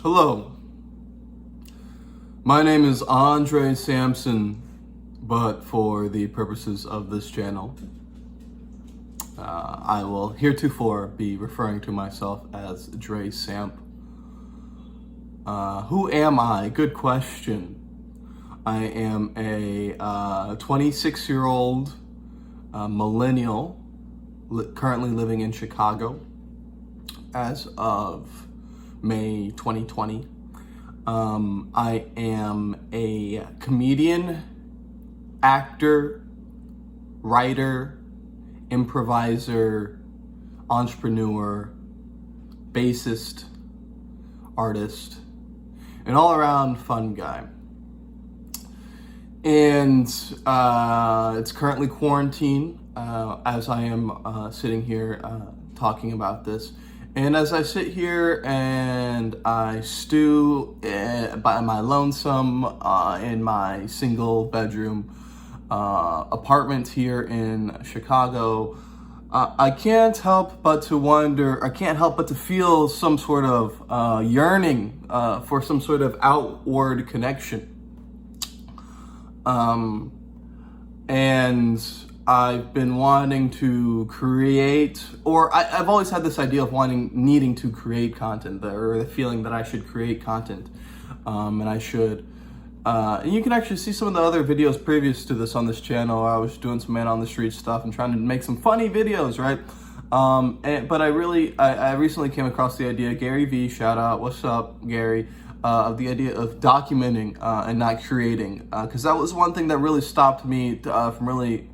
Hello, my name is Andre Sampson, but for the purposes of this channel, I will heretofore be referring to myself as Dresamp. Who am I? Good question. I am a 26-year-old millennial currently living in Chicago as of May 2020. I am a comedian, actor, writer, improviser, entrepreneur, bassist, artist, an all-around fun guy. And it's currently quarantine as I am sitting here talking about this. And as I sit here and I stew by my lonesome in my single bedroom apartment here in Chicago, I can't help but to wonder, I can't help but to feel some sort of yearning for some sort of outward connection. And I've been wanting to create, or I've always had this idea of needing to create content, or the feeling that I should create content, and I should. And you can actually see some of the other videos previous to this on this channel. I was doing some man on the street stuff and trying to make some funny videos, right? But I recently came across the idea, Gary V, shout out, what's up, Gary, of the idea of documenting and not creating, because that was one thing that really stopped me from really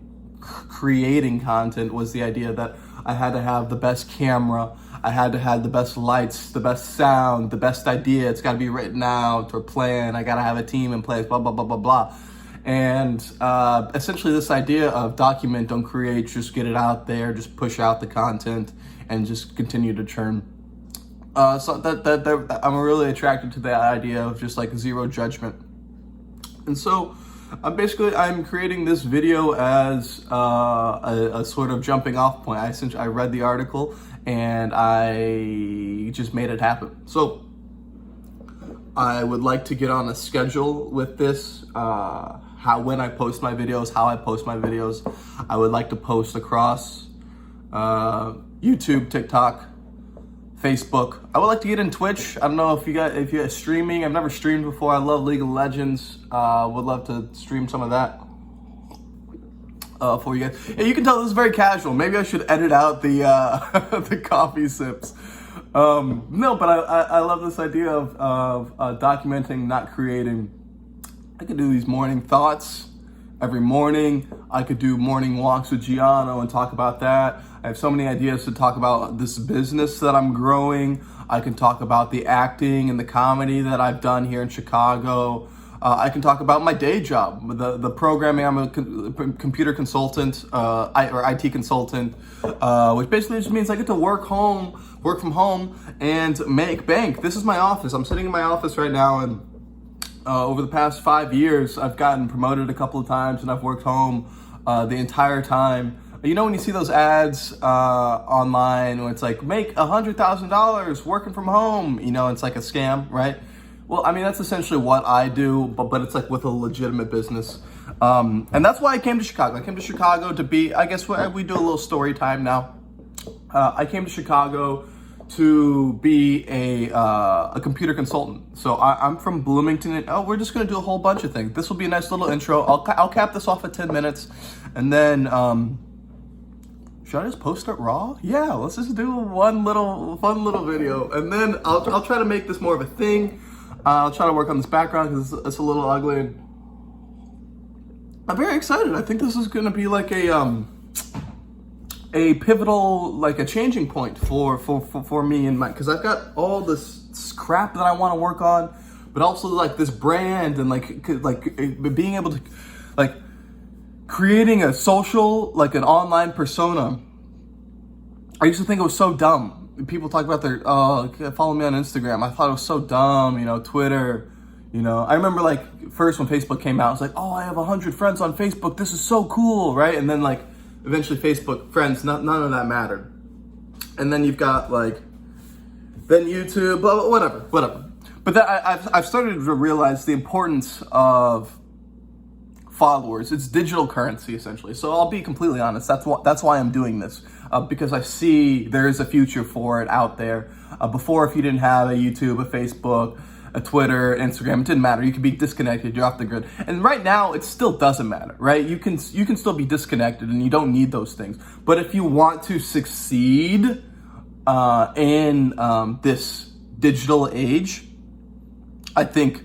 creating content, was the idea that I had to have the best camera, I had to have the best lights, the best sound, the best idea, it's got to be written out or planned, I got to have a team in place, blah, blah, blah, blah, blah. And essentially this idea of document, don't create, just get it out there, just push out the content and just continue to churn. So that I'm really attracted to that idea of just like zero judgment. And so I'm creating this video as a sort of jumping off point. I read the article and I just made it happen. So I would like to get on a schedule with this, when I post my videos, how I post my videos. I would like to post across YouTube, TikTok, Facebook. I would like to get in Twitch. I don't know if you guys streaming. I've never streamed before. I love League of Legends. Would love to stream some of that for you guys. Yeah, you can tell this is very casual. Maybe I should edit out the the coffee sips. No, but I love this idea of documenting, not creating. I could do these morning thoughts every morning. I could do morning walks with Giano and talk about that. I have so many ideas to talk about this business that I'm growing. I can talk about the acting and the comedy that I've done here in Chicago. I can talk about my day job, the programming. I'm a computer consultant, or IT consultant, which basically just means I get to work from home and make bank. This is my office. I'm sitting in my office right now, and over the past 5 years, I've gotten promoted a couple of times and I've worked home the entire time. You know when you see those ads online where it's like, make $100,000 working from home, you know, it's like a scam, right? Well, I mean, that's essentially what I do, but it's like with a legitimate business. And that's why I came to Chicago. I came to Chicago to be, I guess we do a little story time now. I came to Chicago to be a computer consultant. So I'm from Bloomington. And, we're just gonna do a whole bunch of things. This will be a nice little intro. I'll cap this off at 10 minutes, and then should I just post it raw? Yeah, let's just do one fun little video, and then I'll try to make this more of a thing. I'll try to work on this background because it's a little ugly. I'm very excited. I think this is gonna be like a pivotal, like a changing point for me and because I've got all this crap that I want to work on, but also like this brand and like being able to like creating a social, like an online persona. I used to think it was so dumb. People talk about their follow me on Instagram. I thought it was so dumb, you know, Twitter. You know, I remember like first when Facebook came out, I was like, oh, I have 100 friends on Facebook. This is so cool, right? And then like eventually Facebook friends, none of that mattered. And then you've got like, then YouTube, blah, blah, whatever. But I've started to realize the importance of followers. It's digital currency, essentially. So I'll be completely honest. That's why I'm doing this, because I see there is a future for it out there. Before, if you didn't have a YouTube, a Facebook, a Twitter, Instagram, it didn't matter. You could be disconnected. You're off the grid. And right now, it still doesn't matter, right? You can still be disconnected, and you don't need those things. But if you want to succeed in this digital age, I think.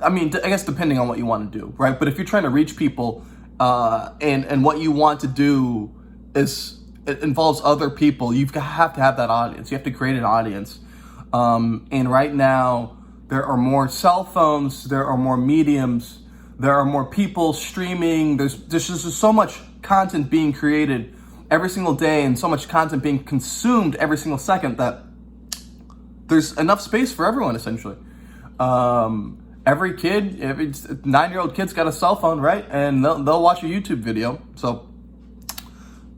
I guess depending on what you want to do, right? But if you're trying to reach people, and what you want to do it involves other people, you have to have that audience. You have to create an audience. And right now, there are more cell phones, there are more mediums, there are more people streaming. There's just so much content being created every single day, and so much content being consumed every single second, that there's enough space for everyone, essentially. Every 9-year-old kid's got a cell phone, right? And they'll watch a YouTube video. So,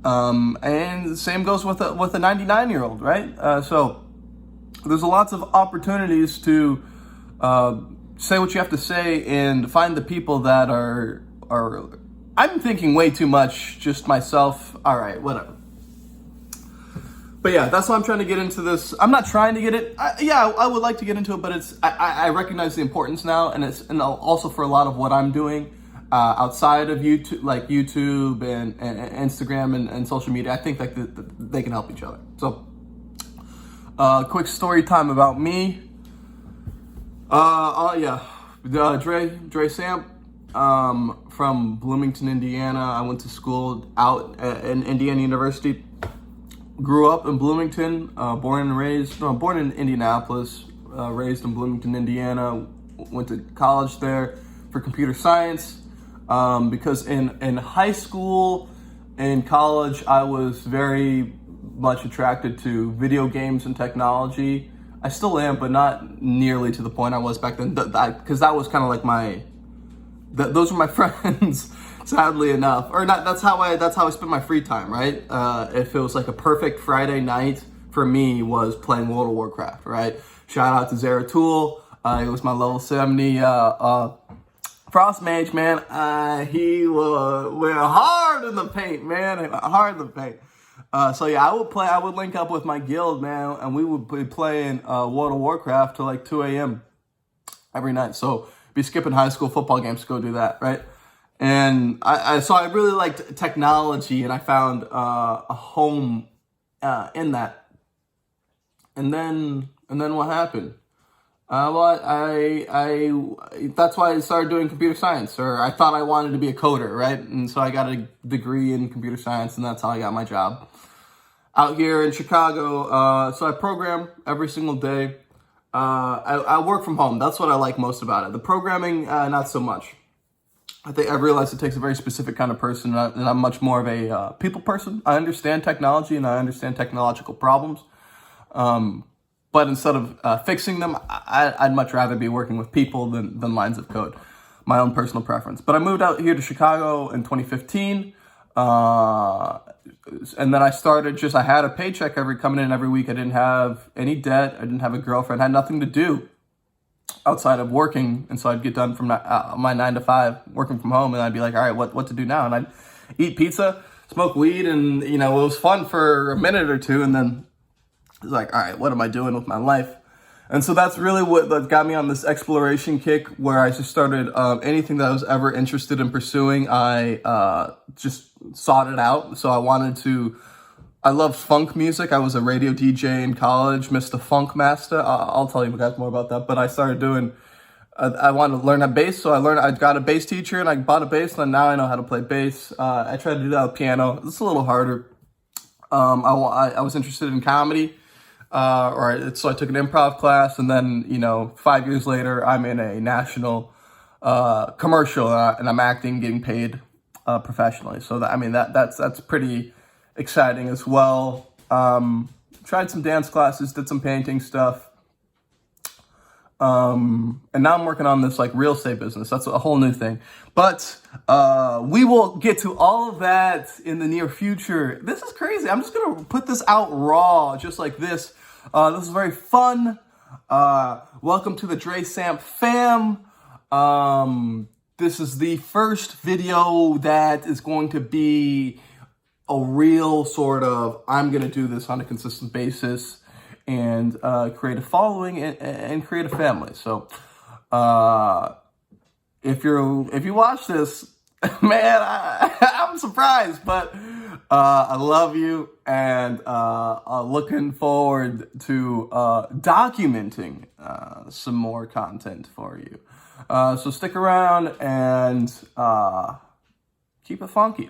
and the same goes with a 99-year-old, right? So there's lots of opportunities to say what you have to say and find the people that are. I'm thinking way too much, just myself. All right, whatever. But yeah, that's why I'm trying to get into this. I'm not trying to get it. I would like to get into it, but I recognize the importance now, and also for a lot of what I'm doing outside of YouTube, like YouTube and Instagram and social media. I think like they can help each other. So, quick story time about me. Dresamp, from Bloomington, Indiana. I went to school out in Indiana University. Grew up in Bloomington, born in Indianapolis, raised in Bloomington, Indiana. Went to college there for computer science, because in high school and college, I was very much attracted to video games and technology. I still am, but not nearly to the point I was back then, because that was kind of like those were my friends. Sadly enough, or not. That's how I spent my free time, right? If it was like a perfect Friday night for me, was playing World of Warcraft, right? Shout out to Zeratul. It was my level 70 Frost Mage, man. He went hard in the paint, man. Hard in the paint. So yeah, I would link up with my guild, man, and we would be playing World of Warcraft till like 2 a.m. every night. So be skipping high school football games to go do that, right? And so I really liked technology, and I found a home in that. And then what happened? That's why I started doing computer science, or I thought I wanted to be a coder, right? And so I got a degree in computer science, and that's how I got my job out here in Chicago. So I program every single day. I work from home. That's what I like most about it. The programming, not so much. I think I've realized it takes a very specific kind of person, and I'm much more of a people person. I understand technology, and I understand technological problems. But instead of fixing them, I'd much rather be working with people than lines of code. My own personal preference. But I moved out here to Chicago in 2015. And then I started I had a paycheck coming in every week. I didn't have any debt. I didn't have a girlfriend. I had nothing to do outside of working, and so I'd get done from my 9 to 5 working from home, and I'd be like, all right, what to do now? And I'd eat pizza, smoke weed, and it was fun for a minute or two, and then it was like, all right, what am I doing with my life? And so that's really what got me on this exploration kick, where I just started anything that I was ever interested in pursuing. I just sought it out. So I loved funk music. I was a radio DJ in college, Mr. Funk Master. I'll tell you guys more about that. But I started doing, I wanted to learn a bass. So I got a bass teacher, and I bought a bass, and now I know how to play bass. I tried to do that with piano. It's a little harder. I was interested in comedy. So I took an improv class, and then, 5 years later, I'm in a national commercial, and I'm acting, getting paid professionally. So that's pretty exciting as well. Tried some dance classes, did some painting stuff. And now I'm working on this real estate business. That's a whole new thing. But we will get to all of that in the near future. This is crazy. I'm just going to put this out raw, just like this. This is very fun. Welcome to the Dresamp fam. This is the first video that is going to be a real sort of, I'm going to do this on a consistent basis and create a following and create a family. So if you watch this, man, I'm surprised, but I love you, and looking forward to documenting some more content for you. So stick around and keep it funky.